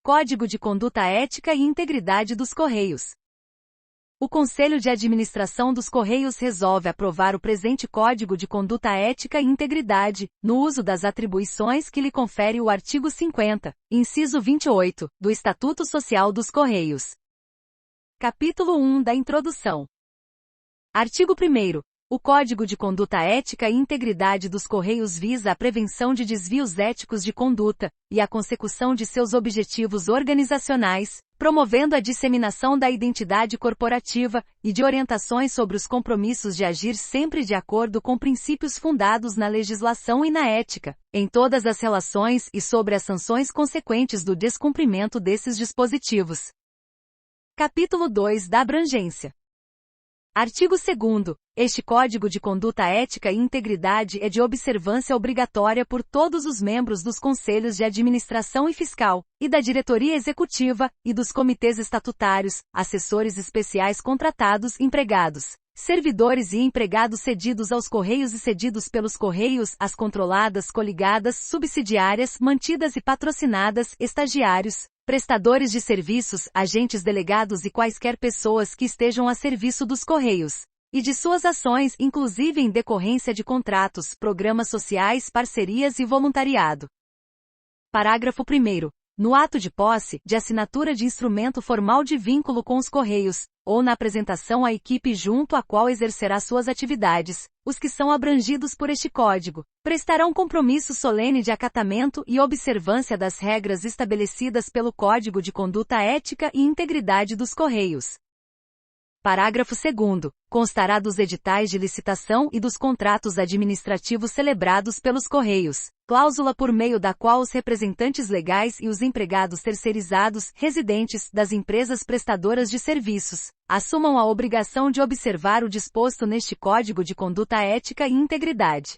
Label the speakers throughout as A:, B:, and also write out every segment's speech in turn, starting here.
A: Código de Conduta Ética e Integridade dos Correios. O Conselho de Administração dos Correios resolve aprovar o presente Código de Conduta Ética e Integridade, no uso das atribuições que lhe confere o artigo 50, inciso 28, do Estatuto Social dos Correios. Capítulo 1 da Introdução. Artigo 1º. O Código de Conduta Ética e Integridade dos Correios visa a prevenção de desvios éticos de conduta e a consecução de seus objetivos organizacionais, promovendo a disseminação da identidade corporativa e de orientações sobre os compromissos de agir sempre de acordo com princípios fundados na legislação e na ética, em todas as relações e sobre as sanções consequentes do descumprimento desses dispositivos. Capítulo 2 da Abrangência. Artigo 2º. Este Código de Conduta Ética e Integridade é de observância obrigatória por todos os membros dos Conselhos de Administração e Fiscal, e da Diretoria Executiva, e dos Comitês Estatutários, assessores especiais contratados, empregados, servidores e empregados cedidos aos Correios e cedidos pelos Correios, as controladas, coligadas, subsidiárias, mantidas e patrocinadas, estagiários, prestadores de serviços, agentes delegados e quaisquer pessoas que estejam a serviço dos Correios e de suas ações, inclusive em decorrência de contratos, programas sociais, parcerias e voluntariado. Parágrafo 1º. No ato de posse, de assinatura de instrumento formal de vínculo com os Correios, ou na apresentação à equipe junto à qual exercerá suas atividades, os que são abrangidos por este Código, prestarão compromisso solene de acatamento e observância das regras estabelecidas pelo Código de Conduta Ética e Integridade dos Correios. Parágrafo 2º. Constará dos editais de licitação e dos contratos administrativos celebrados pelos Correios, cláusula por meio da qual os representantes legais e os empregados terceirizados, residentes, das empresas prestadoras de serviços, assumam a obrigação de observar o disposto neste Código de Conduta Ética e Integridade.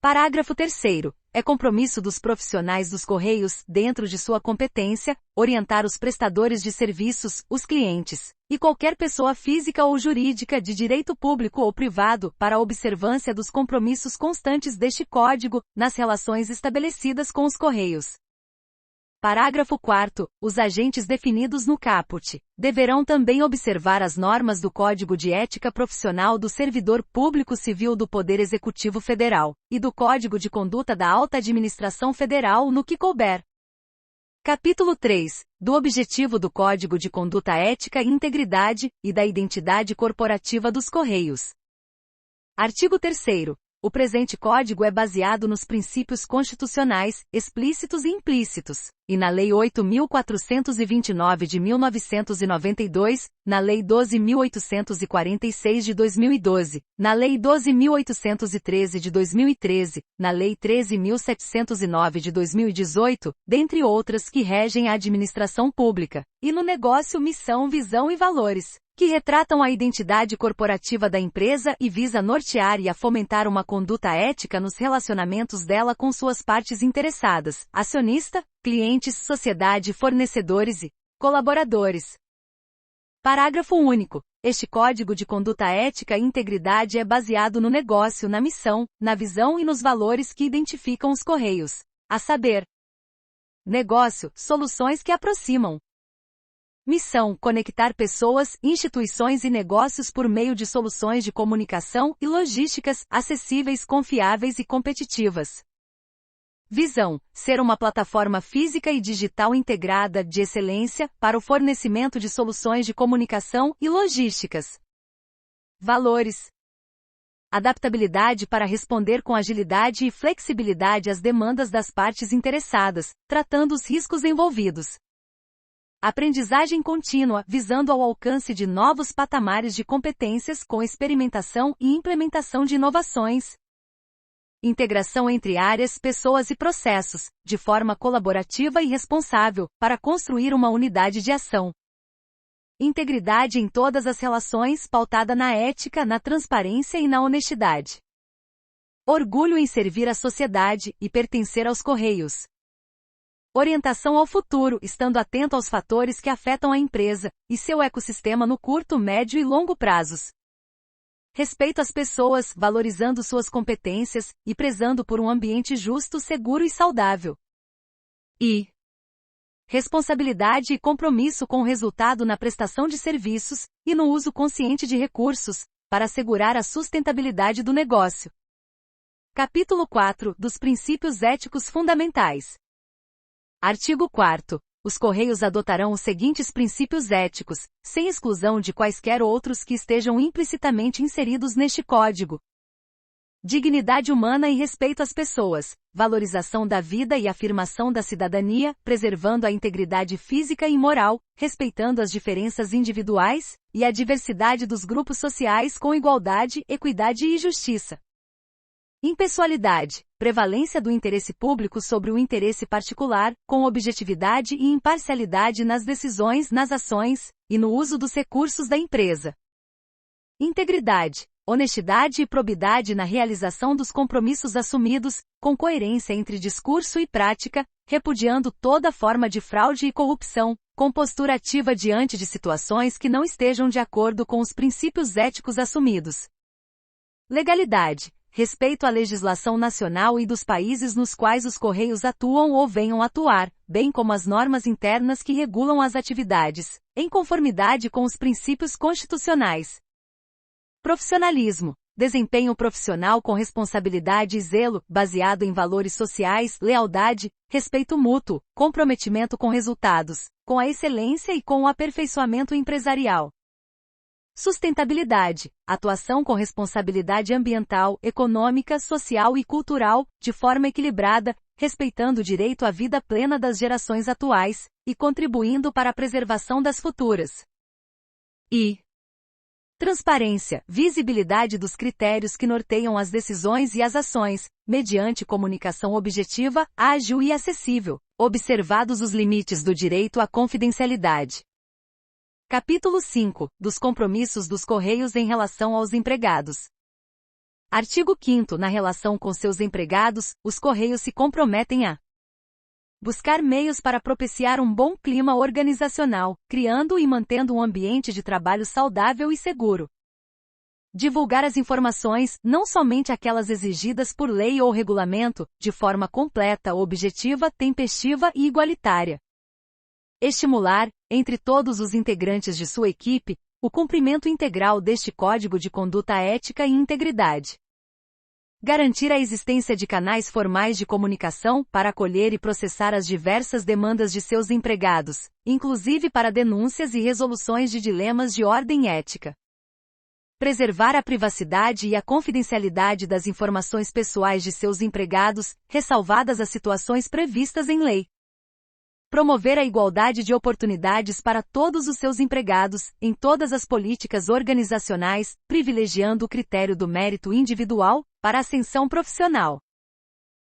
A: Parágrafo 3º. É compromisso dos profissionais dos Correios, dentro de sua competência, orientar os prestadores de serviços, os clientes, e qualquer pessoa física ou jurídica de direito público ou privado para a observância dos compromissos constantes deste Código, nas relações estabelecidas com os Correios. Parágrafo 4º. Os agentes definidos no caput deverão também observar as normas do Código de Ética Profissional do Servidor Público Civil do Poder Executivo Federal e do Código de Conduta da Alta Administração Federal no que couber. Capítulo 3. Do objetivo do Código de Conduta Ética e Integridade e da identidade corporativa dos Correios. Artigo 3º. O presente Código é baseado nos princípios constitucionais, explícitos e implícitos, e na Lei 8.429 de 1992, na Lei 12.846 de 2012, na Lei 12.813 de 2013, na Lei 13.709 de 2018, dentre outras que regem a administração pública, e no negócio Missão, Visão e Valores, que retratam a identidade corporativa da empresa e visa nortear e a fomentar uma conduta ética nos relacionamentos dela com suas partes interessadas, acionista, clientes, sociedade, fornecedores e colaboradores. Parágrafo único. Este Código de Conduta Ética e Integridade é baseado no negócio, na missão, na visão e nos valores que identificam os Correios, a saber: negócio, soluções que aproximam. Missão: conectar pessoas, instituições e negócios por meio de soluções de comunicação e logísticas acessíveis, confiáveis e competitivas. Visão: ser uma plataforma física e digital integrada de excelência para o fornecimento de soluções de comunicação e logísticas. Valores: adaptabilidade para responder com agilidade e flexibilidade às demandas das partes interessadas, tratando os riscos envolvidos. Aprendizagem contínua, visando ao alcance de novos patamares de competências com experimentação e implementação de inovações. Integração entre áreas, pessoas e processos, de forma colaborativa e responsável, para construir uma unidade de ação. Integridade em todas as relações, pautada na ética, na transparência e na honestidade. Orgulho em servir a sociedade e pertencer aos Correios. Orientação ao futuro, estando atento aos fatores que afetam a empresa e seu ecossistema no curto, médio e longo prazos. Respeito às pessoas, valorizando suas competências e prezando por um ambiente justo, seguro e saudável. E responsabilidade e compromisso com o resultado na prestação de serviços e no uso consciente de recursos, para assegurar a sustentabilidade do negócio. Capítulo 4 dos Princípios Éticos Fundamentais. Artigo 4º. Os Correios adotarão os seguintes princípios éticos, sem exclusão de quaisquer outros que estejam implicitamente inseridos neste Código. Dignidade humana e respeito às pessoas, valorização da vida e afirmação da cidadania, preservando a integridade física e moral, respeitando as diferenças individuais e a diversidade dos grupos sociais com igualdade, equidade e justiça. Impessoalidade, prevalência do interesse público sobre o interesse particular, com objetividade e imparcialidade nas decisões, nas ações e no uso dos recursos da empresa. Integridade, honestidade e probidade na realização dos compromissos assumidos, com coerência entre discurso e prática, repudiando toda forma de fraude e corrupção, com postura ativa diante de situações que não estejam de acordo com os princípios éticos assumidos. Legalidade, respeito à legislação nacional e dos países nos quais os Correios atuam ou venham atuar, bem como as normas internas que regulam as atividades, em conformidade com os princípios constitucionais. Profissionalismo, desempenho profissional com responsabilidade e zelo, baseado em valores sociais, lealdade, respeito mútuo, comprometimento com resultados, com a excelência e com o aperfeiçoamento empresarial. Sustentabilidade, atuação com responsabilidade ambiental, econômica, social e cultural, de forma equilibrada, respeitando o direito à vida plena das gerações atuais, e contribuindo para a preservação das futuras. E transparência, visibilidade dos critérios que norteiam as decisões e as ações, mediante comunicação objetiva, ágil e acessível, observados os limites do direito à confidencialidade. Capítulo 5 dos Compromissos dos Correios em relação aos empregados. Artigo 5º. Na relação com seus empregados, os Correios se comprometem a buscar meios para propiciar um bom clima organizacional, criando e mantendo um ambiente de trabalho saudável e seguro. Divulgar as informações, não somente aquelas exigidas por lei ou regulamento, de forma completa, objetiva, tempestiva e igualitária. Estimular, entre todos os integrantes de sua equipe, o cumprimento integral deste Código de Conduta Ética e Integridade. Garantir a existência de canais formais de comunicação para acolher e processar as diversas demandas de seus empregados, inclusive para denúncias e resoluções de dilemas de ordem ética. Preservar a privacidade e a confidencialidade das informações pessoais de seus empregados, ressalvadas as situações previstas em lei. Promover a igualdade de oportunidades para todos os seus empregados, em todas as políticas organizacionais, privilegiando o critério do mérito individual, para a ascensão profissional.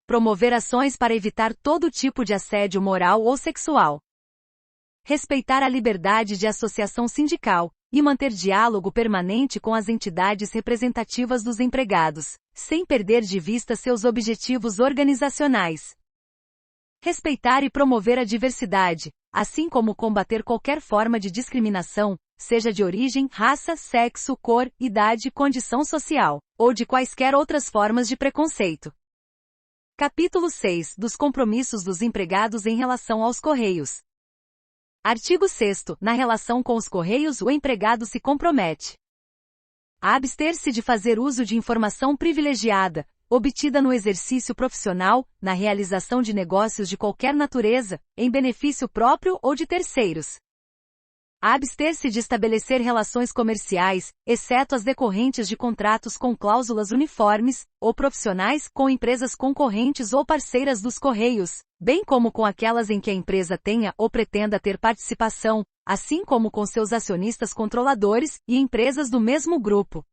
A: Promover ações para evitar todo tipo de assédio moral ou sexual. Respeitar a liberdade de associação sindical, e manter diálogo permanente com as entidades representativas dos empregados, sem perder de vista seus objetivos organizacionais. Respeitar e promover a diversidade, assim como combater qualquer forma de discriminação, seja de origem, raça, sexo, cor, idade, condição social, ou de quaisquer outras formas de preconceito. Capítulo 6 dos Compromissos dos Empregados em relação aos Correios. Artigo 6º. Na relação com os Correios, o empregado se compromete a abster-se de fazer uso de informação privilegiada, obtida no exercício profissional, na realização de negócios de qualquer natureza, em benefício próprio ou de terceiros. A abster-se de estabelecer relações comerciais, exceto as decorrentes de contratos com cláusulas uniformes, ou profissionais, com empresas concorrentes ou parceiras dos Correios, bem como com aquelas em que a empresa tenha ou pretenda ter participação, assim como com seus acionistas controladores e empresas do mesmo grupo.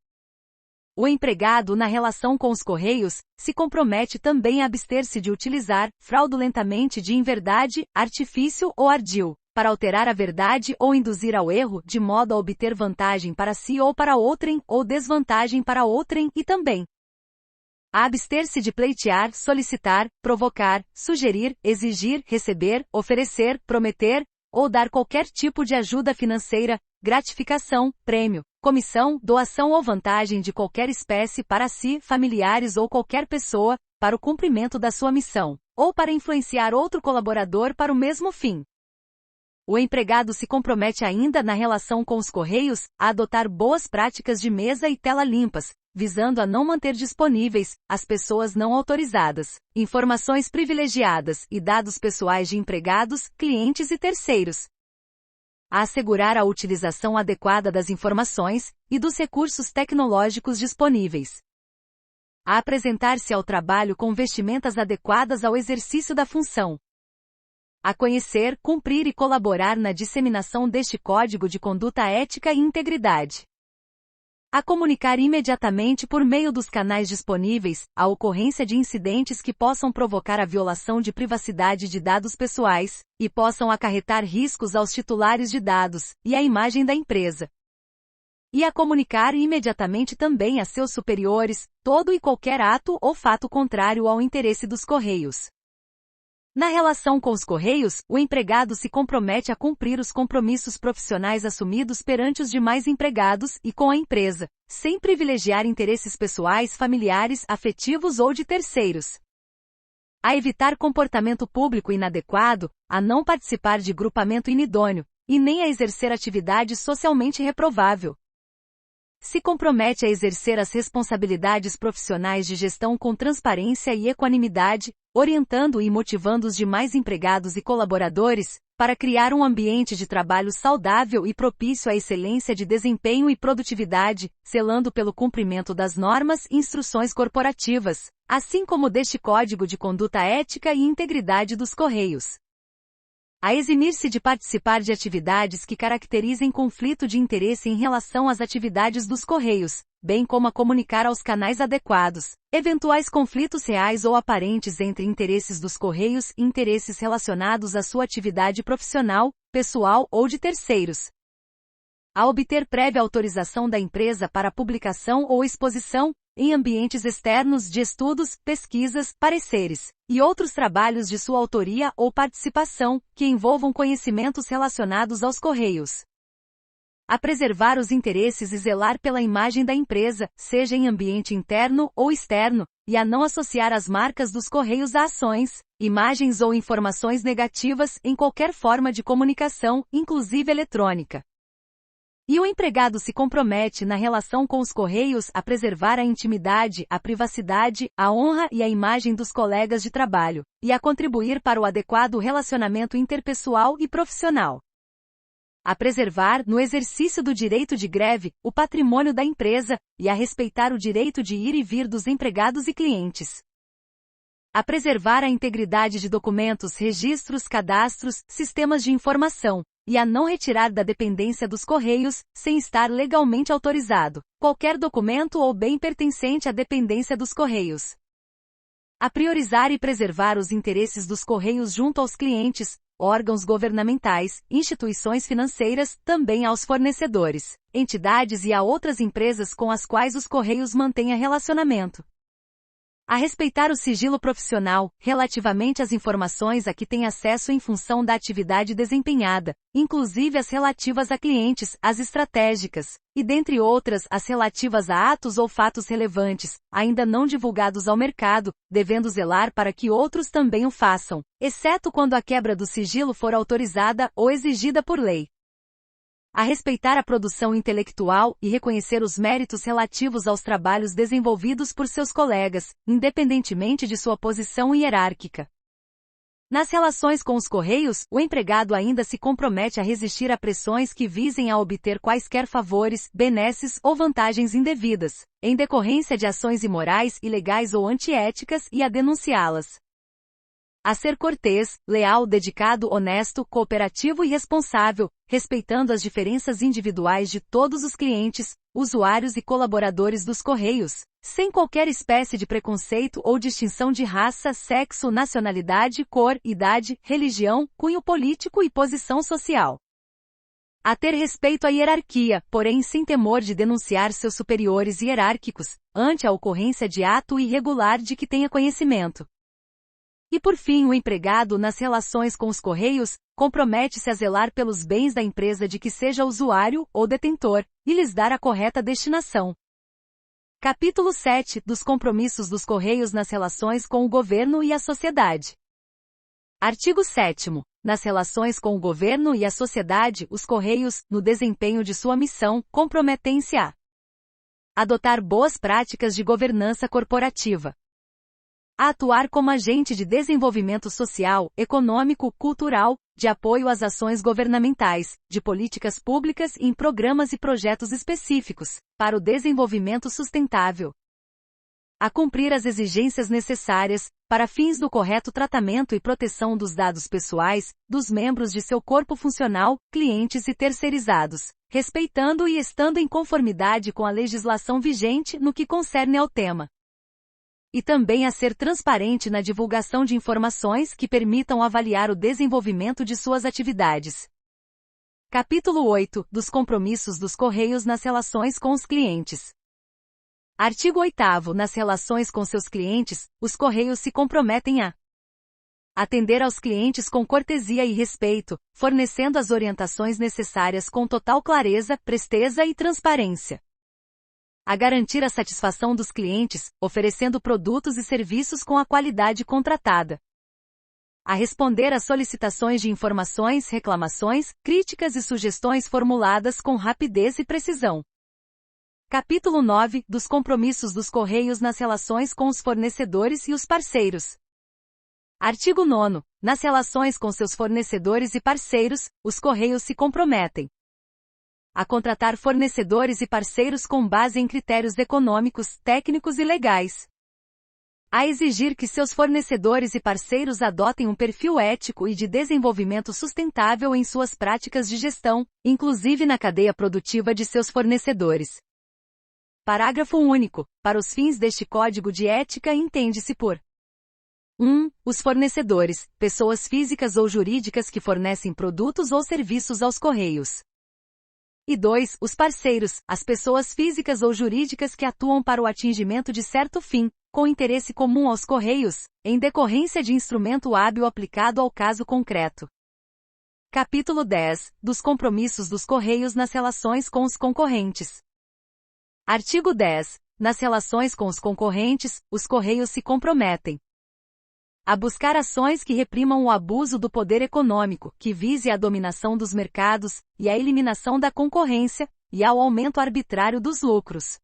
A: O empregado, na relação com os Correios, se compromete também a abster-se de utilizar, fraudulentamente de inverdade, artifício ou ardil, para alterar a verdade ou induzir ao erro, de modo a obter vantagem para si ou para outrem, ou desvantagem para outrem, e também a abster-se de pleitear, solicitar, provocar, sugerir, exigir, receber, oferecer, prometer, ou dar qualquer tipo de ajuda financeira, gratificação, prêmio, comissão, doação ou vantagem de qualquer espécie para si, familiares ou qualquer pessoa, para o cumprimento da sua missão, ou para influenciar outro colaborador para o mesmo fim. O empregado se compromete ainda na relação com os Correios a adotar boas práticas de mesa e tela limpas, visando a não manter disponíveis, às pessoas não autorizadas, informações privilegiadas e dados pessoais de empregados, clientes e terceiros. A assegurar a utilização adequada das informações e dos recursos tecnológicos disponíveis. A apresentar-se ao trabalho com vestimentas adequadas ao exercício da função. A conhecer, cumprir e colaborar na disseminação deste Código de Conduta Ética e Integridade. A comunicar imediatamente por meio dos canais disponíveis a ocorrência de incidentes que possam provocar a violação de privacidade de dados pessoais e possam acarretar riscos aos titulares de dados e à imagem da empresa. E a comunicar imediatamente também a seus superiores todo e qualquer ato ou fato contrário ao interesse dos Correios. Na relação com os Correios, o empregado se compromete a cumprir os compromissos profissionais assumidos perante os demais empregados e com a empresa, sem privilegiar interesses pessoais, familiares, afetivos ou de terceiros. A evitar comportamento público inadequado, a não participar de grupamento inidôneo, e nem a exercer atividade socialmente reprovável. Se compromete a exercer as responsabilidades profissionais de gestão com transparência e equanimidade, orientando e motivando os demais empregados e colaboradores, para criar um ambiente de trabalho saudável e propício à excelência de desempenho e produtividade, zelando pelo cumprimento das normas e instruções corporativas, assim como deste Código de Conduta Ética e Integridade dos Correios. A eximir-se de participar de atividades que caracterizem conflito de interesse em relação às atividades dos Correios, bem como a comunicar aos canais adequados eventuais conflitos reais ou aparentes entre interesses dos Correios e interesses relacionados à sua atividade profissional, pessoal ou de terceiros. A obter prévia autorização da empresa para publicação ou exposição, em ambientes externos de estudos, pesquisas, pareceres, e outros trabalhos de sua autoria ou participação, que envolvam conhecimentos relacionados aos Correios. A preservar os interesses e zelar pela imagem da empresa, seja em ambiente interno ou externo, e a não associar as marcas dos Correios a ações, imagens ou informações negativas em qualquer forma de comunicação, inclusive eletrônica. E o empregado se compromete na relação com os Correios a preservar a intimidade, a privacidade, a honra e a imagem dos colegas de trabalho, e a contribuir para o adequado relacionamento interpessoal e profissional. A preservar, no exercício do direito de greve, o patrimônio da empresa, e a respeitar o direito de ir e vir dos empregados e clientes. A preservar a integridade de documentos, registros, cadastros, sistemas de informação, e a não retirar da dependência dos Correios, sem estar legalmente autorizado, qualquer documento ou bem pertencente à dependência dos Correios. A priorizar e preservar os interesses dos Correios junto aos clientes, órgãos governamentais, instituições financeiras, também aos fornecedores, entidades e a outras empresas com as quais os Correios mantêm relacionamento. A respeitar o sigilo profissional, relativamente às informações a que tem acesso em função da atividade desempenhada, inclusive as relativas a clientes, as estratégicas, e dentre outras, as relativas a atos ou fatos relevantes, ainda não divulgados ao mercado, devendo zelar para que outros também o façam, exceto quando a quebra do sigilo for autorizada ou exigida por lei. A respeitar a produção intelectual e reconhecer os méritos relativos aos trabalhos desenvolvidos por seus colegas, independentemente de sua posição hierárquica. Nas relações com os Correios, o empregado ainda se compromete a resistir a pressões que visem a obter quaisquer favores, benesses ou vantagens indevidas, em decorrência de ações imorais, ilegais ou antiéticas e a denunciá-las. A ser cortês, leal, dedicado, honesto, cooperativo e responsável, respeitando as diferenças individuais de todos os clientes, usuários e colaboradores dos Correios, sem qualquer espécie de preconceito ou distinção de raça, sexo, nacionalidade, cor, idade, religião, cunho político e posição social. A ter respeito à hierarquia, porém sem temor de denunciar seus superiores hierárquicos, ante a ocorrência de ato irregular de que tenha conhecimento. E por fim, o empregado, nas relações com os Correios, compromete-se a zelar pelos bens da empresa de que seja usuário ou detentor, e lhes dar a correta destinação. Capítulo 7 dos compromissos dos Correios nas relações com o governo e a sociedade. Artigo 7º. nas relações com o governo e a sociedade, os Correios, no desempenho de sua missão, comprometem-se a adotar boas práticas de governança corporativa, a atuar como agente de desenvolvimento social, econômico, cultural, de apoio às ações governamentais, de políticas públicas e em programas e projetos específicos, para o desenvolvimento sustentável, a cumprir as exigências necessárias, para fins do correto tratamento e proteção dos dados pessoais, dos membros de seu corpo funcional, clientes e terceirizados, respeitando e estando em conformidade com a legislação vigente no que concerne ao tema. E também a ser transparente na divulgação de informações que permitam avaliar o desenvolvimento de suas atividades. Capítulo 8, dos compromissos dos Correios nas relações com os clientes. Artigo 8º. Nas relações com seus clientes, os Correios se comprometem a atender aos clientes com cortesia e respeito, fornecendo as orientações necessárias com total clareza, presteza e transparência, a garantir a satisfação dos clientes, oferecendo produtos e serviços com a qualidade contratada, a responder às solicitações de informações, reclamações, críticas e sugestões formuladas com rapidez e precisão. Capítulo 9, dos compromissos dos Correios nas relações com os fornecedores e os parceiros. Artigo 9. Nas relações com seus fornecedores e parceiros, os Correios se comprometem a contratar fornecedores e parceiros com base em critérios econômicos, técnicos e legais, a exigir que seus fornecedores e parceiros adotem um perfil ético e de desenvolvimento sustentável em suas práticas de gestão, inclusive na cadeia produtiva de seus fornecedores. Parágrafo único. Para os fins deste Código de Ética entende-se por 1. Os fornecedores, pessoas físicas ou jurídicas que fornecem produtos ou serviços aos Correios. E 2. Os parceiros, as pessoas físicas ou jurídicas que atuam para o atingimento de certo fim, com interesse comum aos Correios, em decorrência de instrumento hábil aplicado ao caso concreto. Capítulo 10. Dos compromissos dos Correios nas relações com os concorrentes. Artigo 10. Nas relações com os concorrentes, os Correios se comprometem a buscar ações que reprimam o abuso do poder econômico, que vise a dominação dos mercados, e a eliminação da concorrência, e ao aumento arbitrário dos lucros.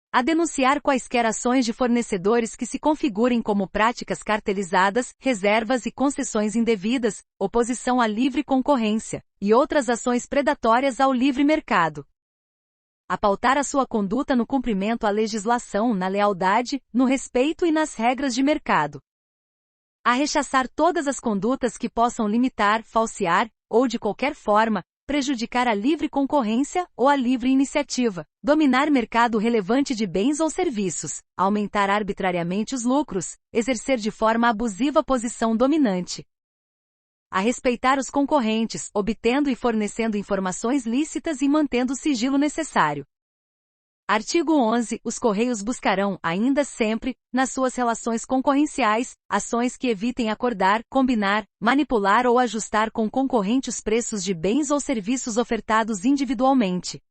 A: A denunciar quaisquer ações de fornecedores que se configurem como práticas cartelizadas, reservas e concessões indevidas, oposição à livre concorrência, e outras ações predatórias ao livre mercado. A pautar a sua conduta no cumprimento à legislação, na lealdade, no respeito e nas regras de mercado. A rechaçar todas as condutas que possam limitar, falsear, ou de qualquer forma, prejudicar a livre concorrência ou a livre iniciativa, dominar mercado relevante de bens ou serviços, aumentar arbitrariamente os lucros, exercer de forma abusiva posição dominante. A respeitar os concorrentes, obtendo e fornecendo informações lícitas e mantendo o sigilo necessário. Artigo 11. Os Correios buscarão, ainda sempre, nas suas relações concorrenciais, ações que evitem acordar, combinar, manipular ou ajustar com concorrente os preços de bens ou serviços ofertados individualmente.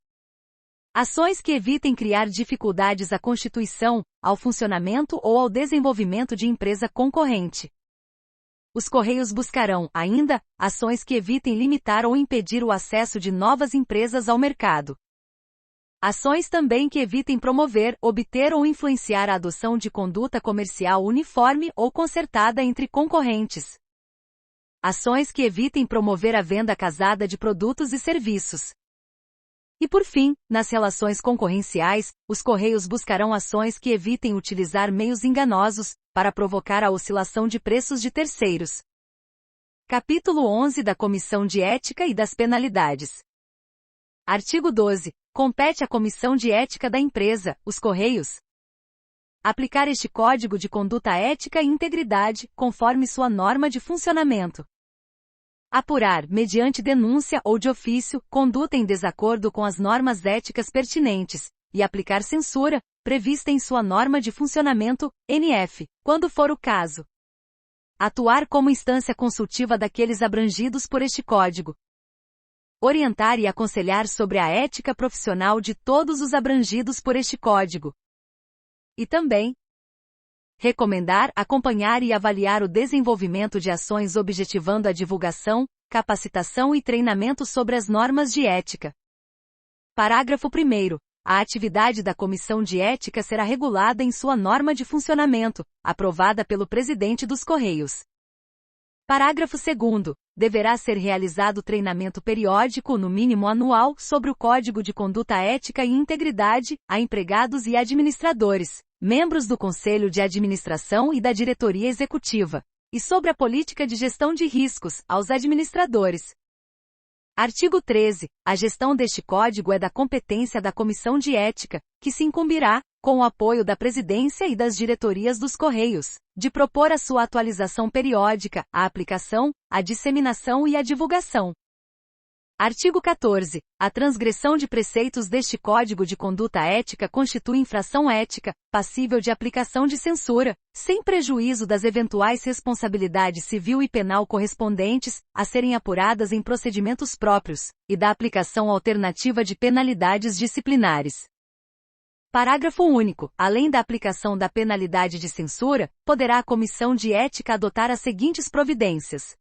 A: Ações que evitem criar dificuldades à constituição, ao funcionamento ou ao desenvolvimento de empresa concorrente. Os Correios buscarão, ainda, ações que evitem limitar ou impedir o acesso de novas empresas ao mercado. Ações também que evitem promover, obter ou influenciar a adoção de conduta comercial uniforme ou concertada entre concorrentes. Ações que evitem promover a venda casada de produtos e serviços. E por fim, nas relações concorrenciais, os Correios buscarão ações que evitem utilizar meios enganosos, para provocar a oscilação de preços de terceiros. Capítulo 11 da Comissão de Ética e das Penalidades. Artigo 12. Compete à Comissão de Ética da empresa, os Correios, aplicar este Código de Conduta Ética e Integridade, conforme sua norma de funcionamento. Apurar, mediante denúncia ou de ofício, conduta em desacordo com as normas éticas pertinentes, e aplicar censura, prevista em sua norma de funcionamento, NF, quando for o caso. Atuar como instância consultiva daqueles abrangidos por este Código. Orientar e aconselhar sobre a ética profissional de todos os abrangidos por este Código. E também recomendar, acompanhar e avaliar o desenvolvimento de ações objetivando a divulgação, capacitação e treinamento sobre as normas de ética. Parágrafo 1º. A atividade da Comissão de Ética será regulada em sua norma de funcionamento, aprovada pelo Presidente dos Correios. Parágrafo 2º. Deverá ser realizado treinamento periódico, no mínimo anual, sobre o Código de Conduta Ética e Integridade, a empregados e administradores, membros do Conselho de Administração e da Diretoria Executiva, e sobre a política de gestão de riscos, aos administradores. Artigo 13. A gestão deste código é da competência da Comissão de Ética, que se incumbirá, com o apoio da Presidência e das diretorias dos Correios, de propor a sua atualização periódica, a aplicação, a disseminação e a divulgação. Artigo 14. A transgressão de preceitos deste Código de Conduta Ética constitui infração ética, passível de aplicação de censura, sem prejuízo das eventuais responsabilidades civil e penal correspondentes, a serem apuradas em procedimentos próprios, e da aplicação alternativa de penalidades disciplinares. Parágrafo único. Além da aplicação da penalidade de censura, poderá a Comissão de Ética adotar as seguintes providências: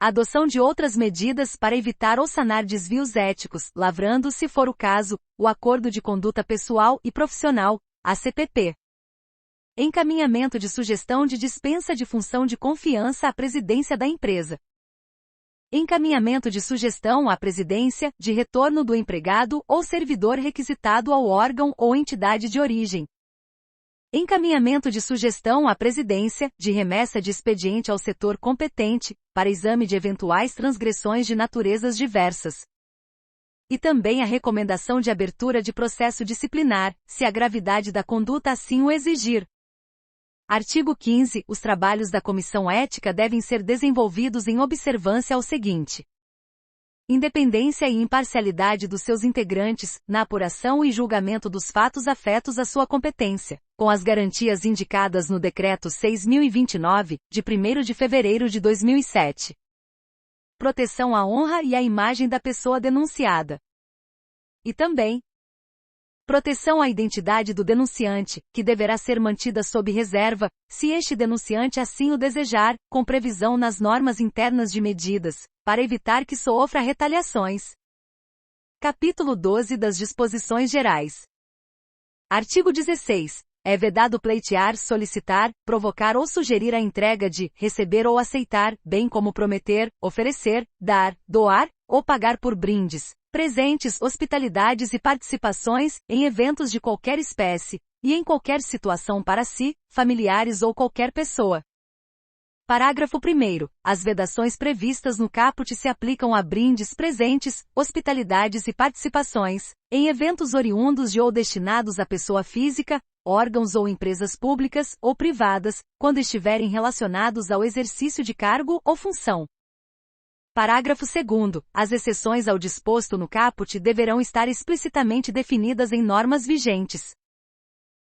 A: adoção de outras medidas para evitar ou sanar desvios éticos, lavrando, se for o caso, o acordo de conduta pessoal e profissional, ACPP. Encaminhamento de sugestão de dispensa de função de confiança à presidência da empresa. Encaminhamento de sugestão à presidência, de retorno do empregado ou servidor requisitado ao órgão ou entidade de origem. Encaminhamento de sugestão à presidência, de remessa de expediente ao setor competente, para exame de eventuais transgressões de naturezas diversas. E também a recomendação de abertura de processo disciplinar, se a gravidade da conduta assim o exigir. Artigo 15. Os trabalhos da Comissão Ética devem ser desenvolvidos em observância ao seguinte: independência e imparcialidade dos seus integrantes, na apuração e julgamento dos fatos afetos à sua competência, com as garantias indicadas no Decreto 6.029, de 1º de fevereiro de 2007. Proteção à honra e à imagem da pessoa denunciada. E também proteção à identidade do denunciante, que deverá ser mantida sob reserva, se este denunciante assim o desejar, com previsão nas normas internas de medidas, para evitar que sofra retaliações. Capítulo 12 das Disposições Gerais. Artigo 16. É vedado pleitear, solicitar, provocar ou sugerir a entrega de, receber ou aceitar, bem como prometer, oferecer, dar, doar, ou pagar por brindes, presentes, hospitalidades e participações, em eventos de qualquer espécie, e em qualquer situação para si, familiares ou qualquer pessoa. Parágrafo 1º. As vedações previstas no caput se aplicam a brindes, presentes, hospitalidades e participações, em eventos oriundos de ou destinados à pessoa física, órgãos ou empresas públicas ou privadas, quando estiverem relacionados ao exercício de cargo ou função. Parágrafo 2º. As exceções ao disposto no caput deverão estar explicitamente definidas em normas vigentes.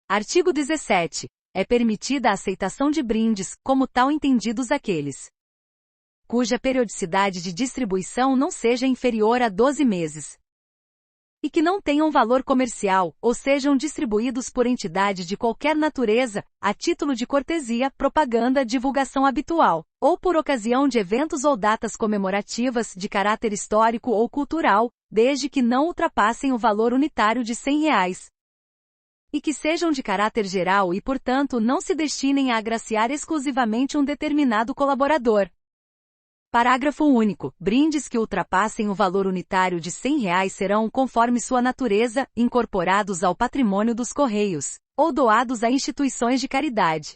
A: Artigo 17. É permitida a aceitação de brindes, como tal entendidos aqueles cuja periodicidade de distribuição não seja inferior a 12 meses. E que não tenham valor comercial, ou sejam distribuídos por entidade de qualquer natureza, a título de cortesia, propaganda, divulgação habitual, ou por ocasião de eventos ou datas comemorativas, de caráter histórico ou cultural, desde que não ultrapassem o valor unitário de R$100. E que sejam de caráter geral e, portanto, não se destinem a agraciar exclusivamente um determinado colaborador. Parágrafo único. Brindes que ultrapassem o valor unitário de R$100 serão, conforme sua natureza, incorporados ao patrimônio dos Correios, ou doados a instituições de caridade.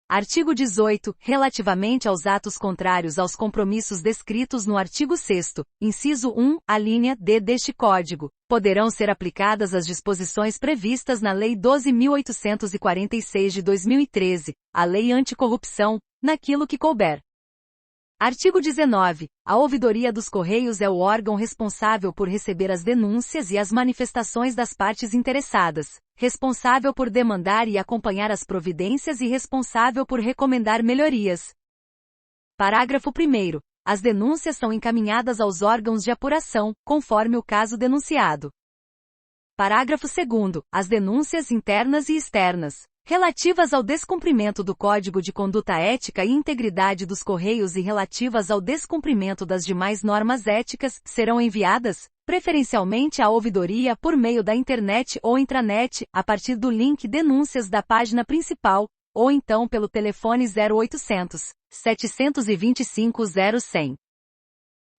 A: Artigo 18. Relativamente aos atos contrários aos compromissos descritos no artigo 6º, inciso 1, a linha D deste Código, poderão ser aplicadas as disposições previstas na Lei 12.846 de 2013, a Lei Anticorrupção, naquilo que couber. Artigo 19. A Ouvidoria dos Correios é o órgão responsável por receber as denúncias e as manifestações das partes interessadas, responsável por demandar e acompanhar as providências e responsável por recomendar melhorias. Parágrafo 1º. As denúncias são encaminhadas aos órgãos de apuração, conforme o caso denunciado. Parágrafo 2º. As denúncias internas e externas, relativas ao descumprimento do Código de Conduta Ética e Integridade dos Correios e relativas ao descumprimento das demais normas éticas, serão enviadas, preferencialmente à ouvidoria por meio da internet ou intranet, a partir do link Denúncias da página principal, ou então pelo telefone 0800 725 0100.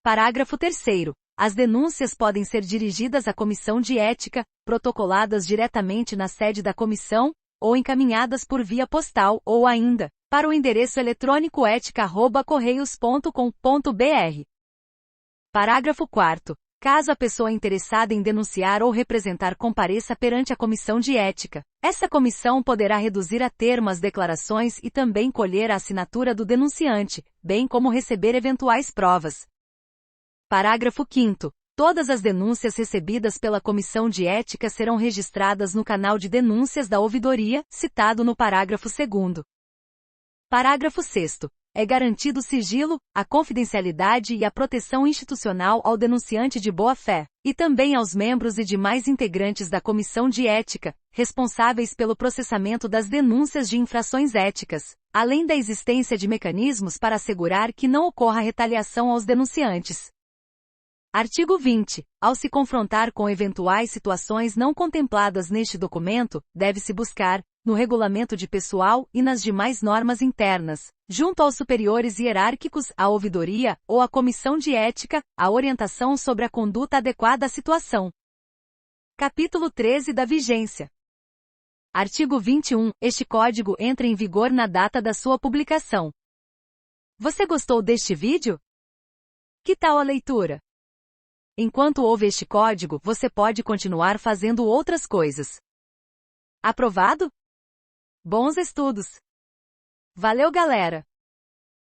A: Parágrafo 3º. As denúncias podem ser dirigidas à Comissão de Ética, protocoladas diretamente na sede da comissão, ou encaminhadas por via postal, ou ainda, para o endereço eletrônico etica@correios.com.br. Parágrafo 4º. Caso a pessoa interessada em denunciar ou representar compareça perante a Comissão de Ética, essa comissão poderá reduzir a termo as declarações e também colher a assinatura do denunciante, bem como receber eventuais provas. Parágrafo 5º. Todas as denúncias recebidas pela Comissão de Ética serão registradas no canal de denúncias da ouvidoria, citado no parágrafo 2º. Parágrafo 6º. É garantido o sigilo, a confidencialidade e a proteção institucional ao denunciante de boa-fé, e também aos membros e demais integrantes da Comissão de Ética, responsáveis pelo processamento das denúncias de infrações éticas, além da existência de mecanismos para assegurar que não ocorra retaliação aos denunciantes. Artigo 20. Ao se confrontar com eventuais situações não contempladas neste documento, deve-se buscar, no regulamento de pessoal e nas demais normas internas, junto aos superiores hierárquicos, à ouvidoria, ou à comissão de ética, a orientação sobre a conduta adequada à situação. Capítulo 13 da vigência. Artigo 21. Este código entra em vigor na data da sua publicação. Você gostou deste vídeo? Que tal a leitura? Enquanto ouve este código, você pode continuar fazendo outras coisas. Aprovado? Bons estudos! Valeu, galera!